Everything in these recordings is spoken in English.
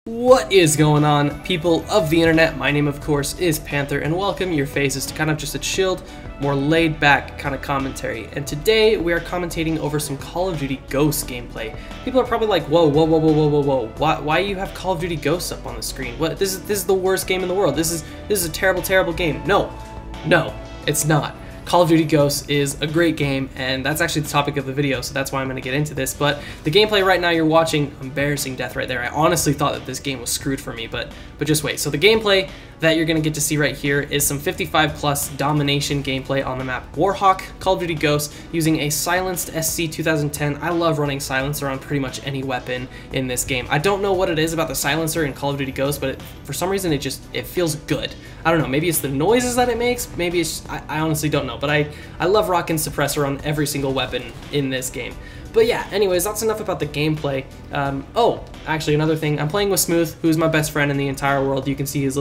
What is going on, people of the internet? My name, of course, is Panther, and welcome your faces to kind of just a chilled, more laid-back kind of commentary. And today we are commentating over some Call of Duty Ghosts gameplay. People are probably like, whoa, whoa, whoa, whoa, whoa, whoa, whoa! Why you have Call of Duty Ghosts up on the screen? What? This is the worst game in the world. This is a terrible, terrible game. No, it's not. Call of Duty Ghosts is a great game, and that's actually the topic of the video, so that's why I'm going to get into this. But the gameplay right now you're watching, embarrassing death right there. I honestly thought that this game was screwed for me, but just wait. So the gameplay that you're going to get to see right here is some 55 plus domination gameplay on the map Warhawk, Call of Duty Ghosts, using a silenced SC 2010. I love running silencer on pretty much any weapon in this game. I don't know what it is about the silencer in Call of Duty Ghosts, but for some reason it feels good. I don't know, maybe it's the noises that it makes, maybe it's, I honestly don't know, but I love rocking suppressor on every single weapon in this game. But yeah, anyways, that's enough about the gameplay. Oh, actually another thing, I'm playing with Smooth, who's my best friend in the entire world. You can see his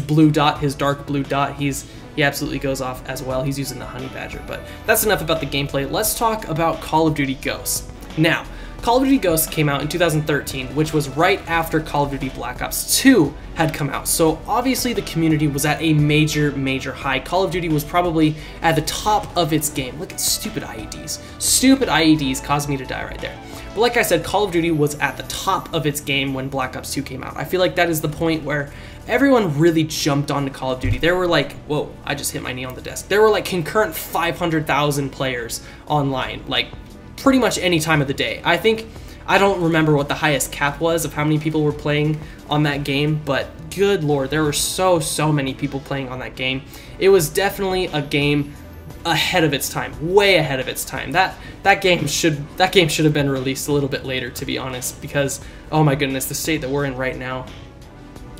blue dot, his dark blue dot. He absolutely goes off as well. He's using the Honey Badger, but that's enough about the gameplay. Let's talk about Call of Duty Ghosts. Now, Call of Duty Ghosts came out in 2013, which was right after Call of Duty Black Ops 2 had come out. So obviously the community was at a major, major high. Call of Duty was probably at the top of its game. Look at stupid IEDs. Stupid IEDs caused me to die right there. But like I said, Call of Duty was at the top of its game when Black Ops 2 came out. I feel like that is the point where everyone really jumped onto Call of Duty. There were like, whoa, I just hit my knee on the desk. There were like concurrent 500,000 players online, like pretty much any time of the day. I don't remember what the highest cap was of how many people were playing on that game, but good lord, there were so many people playing on that game. It was definitely a game ahead of its time, way ahead of its time. That game should have been released a little bit later, to be honest, because oh my goodness, the state that we're in right now,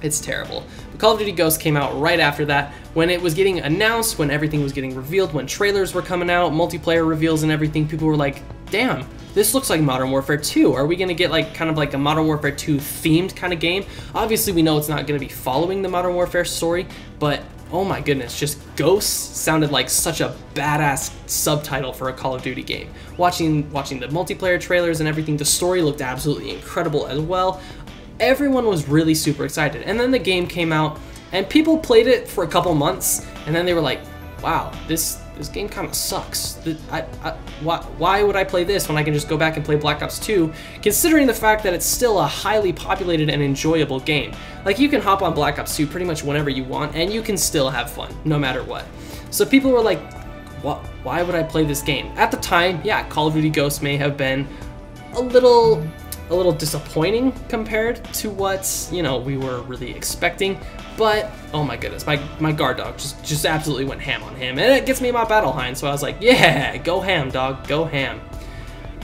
it's terrible. But Call of Duty Ghosts came out right after that, when it was getting announced, when everything was getting revealed, when trailers were coming out, multiplayer reveals and everything. People were like, damn, this looks like Modern Warfare 2. Are we gonna get like kind of like a Modern Warfare 2 themed kind of game? Obviously we know it's not gonna be following the Modern Warfare story, but oh my goodness, just Ghosts sounded like such a badass subtitle for a Call of Duty game. Watching the multiplayer trailers and everything, the story looked absolutely incredible as well. Everyone was really super excited, and then the game came out and people played it for a couple months, and then they were like, wow, this game kind of sucks. Why would I play this when I can just go back and play Black Ops 2, considering the fact that it's still a highly populated and enjoyable game. Like, you can hop on Black Ops 2 pretty much whenever you want, and you can still have fun, no matter what. So people were like, why would I play this game? At the time, yeah, Call of Duty Ghosts may have been a little disappointing compared to what, you know, we were really expecting, but oh my goodness, my guard dog just absolutely went ham on him, and it gets me my battle hind, so I was like, yeah, go ham, dog, go ham.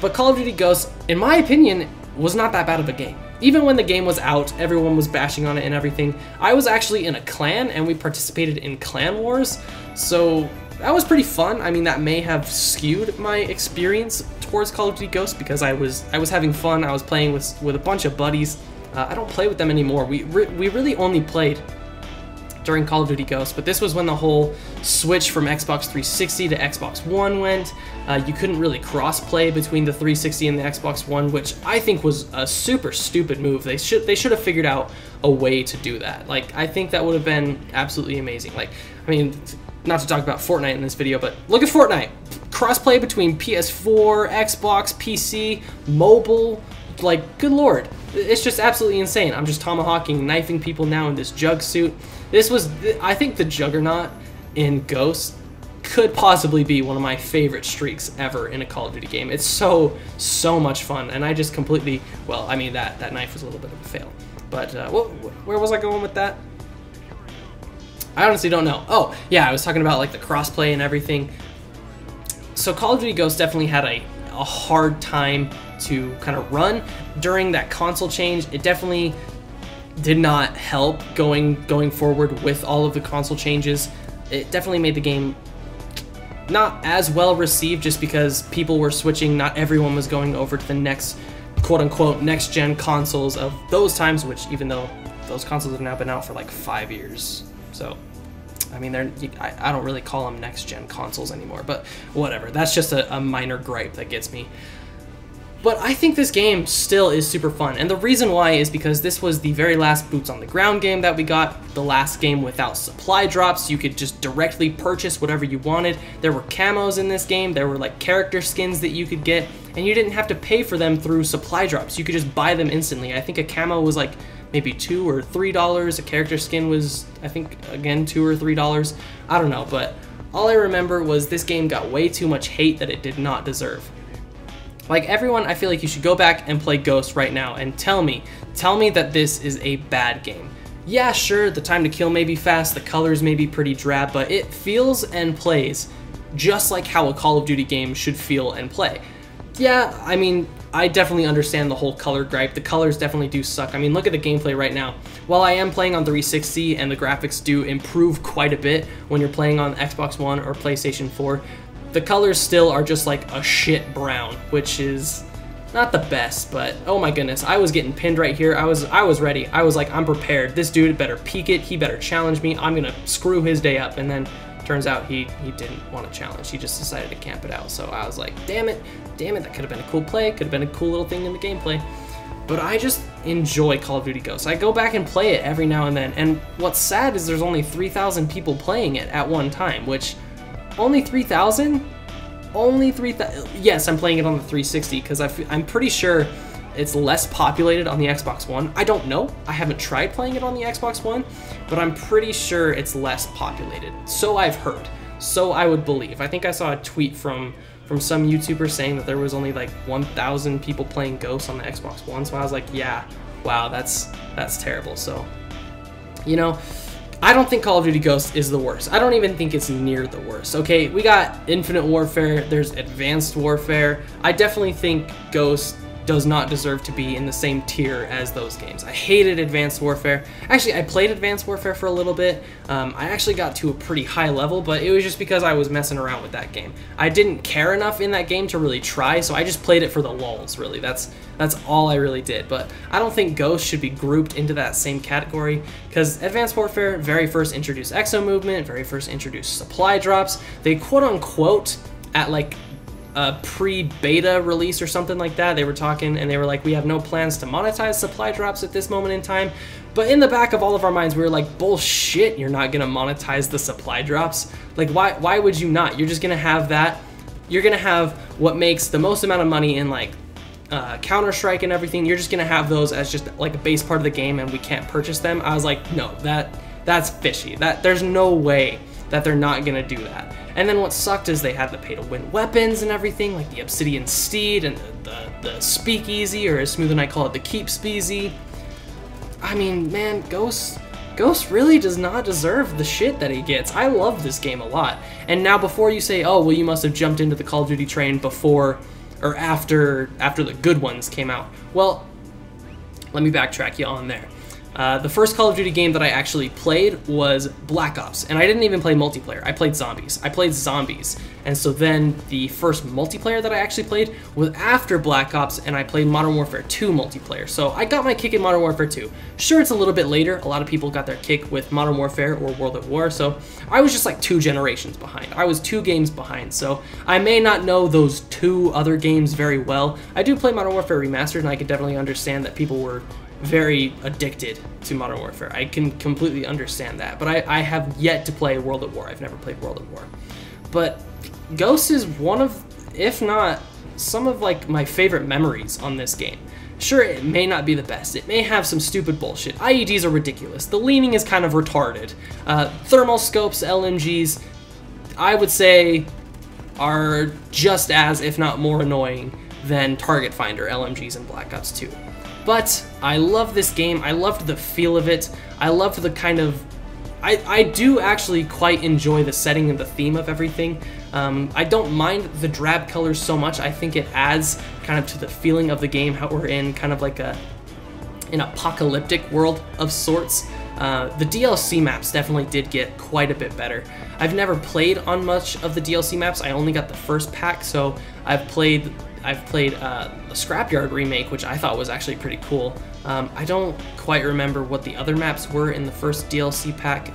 But Call of Duty Ghosts, in my opinion, was not that bad of a game. Even when the game was out, everyone was bashing on it and everything. I was actually in a clan, and we participated in clan wars, so that was pretty fun. I mean, that may have skewed my experience towards Call of Duty Ghosts, because I was having fun. I was playing with a bunch of buddies. I don't play with them anymore. We really only played during Call of Duty Ghosts, but this was when the whole switch from Xbox 360 to Xbox One went. You couldn't really cross-play between the 360 and the Xbox One, which I think was a super stupid move. They should have figured out a way to do that. Like, I think that would have been absolutely amazing. Like, I mean, not to talk about Fortnite in this video, but look at Fortnite. Crossplay between PS4, Xbox, PC, mobile, like, good lord. It's just absolutely insane. I'm just tomahawking, knifing people now in this jug suit. I think the Juggernaut in Ghosts could possibly be one of my favorite streaks ever in a Call of Duty game. It's so much fun, and I just completely, well, I mean, that knife was a little bit of a fail. But where was I going with that? I honestly don't know. Oh, yeah, I was talking about like the crossplay and everything. So Call of Duty Ghosts definitely had a hard time to kind of run during that console change. It definitely did not help going forward with all of the console changes. It definitely made the game not as well received, just because people were switching. Not everyone was going over to the next, quote-unquote, next-gen consoles of those times, which, even though those consoles have now been out for like 5 years. So, I mean, I don't really call them next-gen consoles anymore, but whatever. That's just a minor gripe that gets me. But I think this game still is super fun, and the reason why is because this was the very last boots on the ground game that we got, the last game without supply drops. You could just directly purchase whatever you wanted. There were camos in this game, there were like character skins that you could get, and you didn't have to pay for them through supply drops. You could just buy them instantly. I think a camo was like maybe $2 or $3, a character skin was, I think, again, $2 or $3. I don't know, but all I remember was this game got way too much hate that it did not deserve. Like, everyone, I feel like you should go back and play Ghost right now and tell me that this is a bad game. Yeah, sure, the time to kill may be fast, the colors may be pretty drab, but it feels and plays just like how a Call of Duty game should feel and play. Yeah, I mean, I definitely understand the whole color gripe. The colors definitely do suck. I mean, look at the gameplay right now. While I am playing on 360 and the graphics do improve quite a bit when you're playing on Xbox One or PlayStation 4, the colors still are just like a shit brown, which is not the best, but oh my goodness, I was getting pinned right here. I was ready. I was like, I'm prepared. This dude better peek it. He better challenge me. I'm gonna screw his day up. And then turns out he didn't want to challenge. He just decided to camp it out. So I was like, damn it, that could have been a cool play. Could have been a cool little thing in the gameplay. But I just enjoy Call of Duty Ghosts. I go back and play it every now and then. And what's sad is there's only 3,000 people playing it at one time, which only 3,000? Only 3,000? Yes, I'm playing it on the 360 because I'm pretty sure it's less populated on the Xbox One. I don't know. I haven't tried playing it on the Xbox One, but I'm pretty sure it's less populated. So I've heard. So I would believe. I think I saw a tweet from some YouTuber saying that there was only like 1,000 people playing Ghosts on the Xbox One. So I was like, yeah, wow, that's terrible. So, you know, I don't think Call of Duty Ghosts is the worst. I don't even think it's near the worst. Okay, we got Infinite Warfare, there's Advanced Warfare. I definitely think Ghosts does not deserve to be in the same tier as those games. I hated Advanced Warfare. Actually, I played Advanced Warfare for a little bit. I actually got to a pretty high level, but it was just because I was messing around with that game. I didn't care enough in that game to really try, so I just played it for the lulz, really. That's all I really did. But I don't think Ghost should be grouped into that same category, because Advanced Warfare very first introduced exo movement, very first introduced supply drops. They quote-unquote, at like a pre-beta release or something like that, they were talking and they were like, we have no plans to monetize supply drops at this moment in time. But in the back of all of our minds, we were like, bullshit, you're not gonna monetize the supply drops. Like, why would you not? You're just gonna have that. You're gonna have what makes the most amount of money in like Counter-Strike and everything. You're just gonna have those as just like a base part of the game and we can't purchase them. I was like, no, that's fishy. There's no way that they're not gonna do that. And then what sucked is they had the pay-to-win weapons and everything, like the Obsidian Steed and the Speakeasy, or as Smooth and I call it, the Keep Speezy. I mean, man, Ghost really does not deserve the shit that he gets. I love this game a lot. And now before you say, oh, well, you must have jumped into the Call of Duty train before or after the good ones came out. Well, let me backtrack you on there. The first Call of Duty game that I actually played was Black Ops, and I didn't even play multiplayer. I played zombies. And so then the first multiplayer that I actually played was after Black Ops, and I played Modern Warfare 2 multiplayer. So I got my kick in Modern Warfare 2. Sure, it's a little bit later. A lot of people got their kick with Modern Warfare or World at War, so I was just like 2 generations behind. I was 2 games behind, so I may not know those 2 other games very well. I do play Modern Warfare Remastered, and I could definitely understand that people were very addicted to Modern Warfare. I can completely understand that, but I have yet to play World at War. I've never played World at War. But Ghost is one of, if not some of like my favorite memories on this game. Sure, it may not be the best. It may have some stupid bullshit. IEDs are ridiculous. The leaning is kind of retarded. Thermal scopes, LMGs, I would say are just as, if not more annoying than Target Finder LMGs in Black Ops 2. But I love this game. I loved the feel of it. I loved the kind of... I do actually quite enjoy the setting and the theme of everything. I don't mind the drab colors so much. I think it adds kind of to the feeling of the game, how we're in kind of like an apocalyptic world of sorts. The DLC maps definitely did get quite a bit better. I've never played on much of the DLC maps. I only got the first pack, so I've played the Scrapyard remake, which I thought was actually pretty cool. I don't quite remember what the other maps were in the first DLC pack.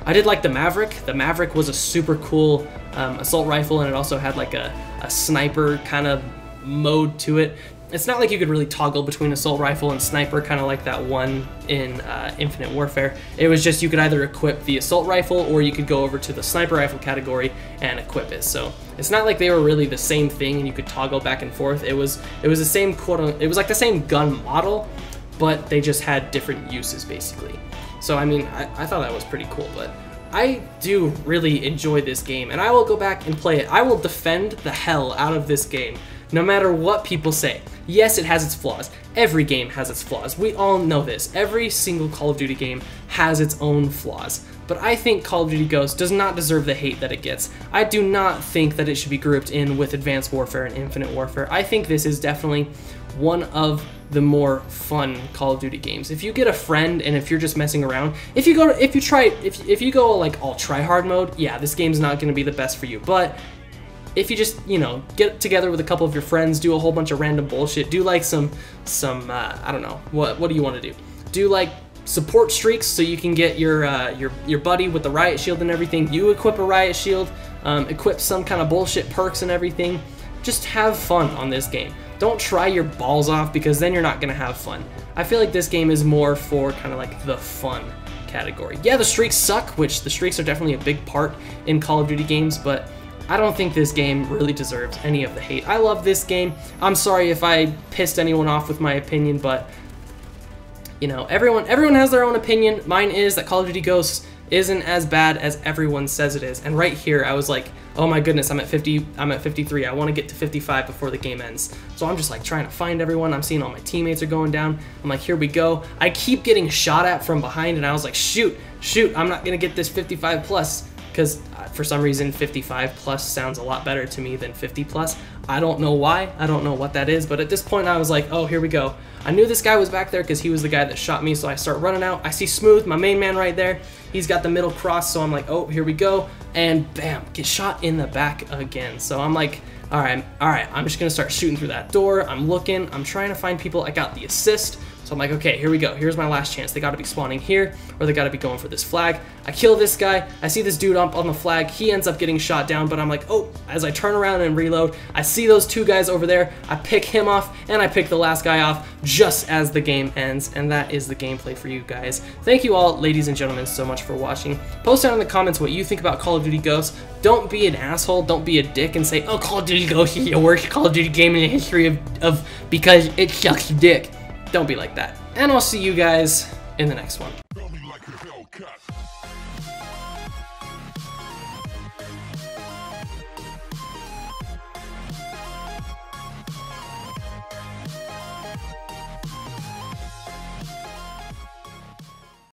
I did like the Maverick. The Maverick was a super cool assault rifle, and it also had like a sniper kind of mode to it. it's not like you could really toggle between assault rifle and sniper, kind of like that one in Infinite Warfare. It was just you could either equip the assault rifle or you could go over to the sniper rifle category and equip it. So it's not like they were really the same thing and you could toggle back and forth. It was the same it was like the same gun model, but they just had different uses basically. So I mean, I thought that was pretty cool, but I do really enjoy this game and I will go back and play it. I will defend the hell out of this game, no matter what people say. Yes, it has its flaws. Every game has its flaws. We all know this. Every single Call of Duty game has its own flaws. But I think Call of Duty Ghosts does not deserve the hate that it gets. I do not think that it should be grouped in with Advanced Warfare and Infinite Warfare. I think this is definitely one of the more fun Call of Duty games. If you get a friend and if you're just messing around, if you go like all try hard mode, yeah, this game's not going to be the best for you. But if you just, you know, get together with a couple of your friends, do a whole bunch of random bullshit, do like some I don't know, what do you want to do? Do like support streaks so you can get your buddy with the riot shield and everything. You equip a riot shield, equip some kind of bullshit perks and everything. Just have fun on this game. Don't try your balls off, because then you're not gonna have fun. I feel like this game is more for kind of like the fun category. Yeah, the streaks suck, which the streaks are definitely a big part in Call of Duty games, but I don't think this game really deserves any of the hate. I love this game. I'm sorry if I pissed anyone off with my opinion, but you know, everyone has their own opinion. Mine is that Call of Duty Ghosts isn't as bad as everyone says it is. And right here, I was like, oh my goodness, I'm at 53. I want to get to 55 before the game ends. So I'm just like trying to find everyone. I'm seeing all my teammates are going down. I'm like, here we go. I keep getting shot at from behind, and I was like, shoot, I'm not gonna get this 55 plus. Because for some reason 55 plus sounds a lot better to me than 50 plus. I don't know why, I don't know what that is, but at this point I was like, oh, here we go. I knew this guy was back there because he was the guy that shot me, so I start running out. I see Smooth, my main man right there. He's got the middle cross, so I'm like, oh, here we go. And bam, get shot in the back again. So I'm like, all right, I'm just gonna start shooting through that door. I'm looking, I'm trying to find people. I got the assist. So I'm like, okay, here we go. Here's my last chance. They got to be spawning here, or they got to be going for this flag. I kill this guy. I see this dude up on the flag. He ends up getting shot down, but I'm like, oh, as I turn around and reload, I see those two guys over there. I pick him off, and I pick the last guy off just as the game ends, and that is the gameplay for you guys. Thank you all, ladies and gentlemen, so much for watching. Post down in the comments what you think about Call of Duty Ghosts. Don't be an asshole. Don't be a dick and say, oh, Call of Duty Ghosts is the worst Call of Duty game in the history of because it sucks dick. Don't be like that. And I'll see you guys in the next one.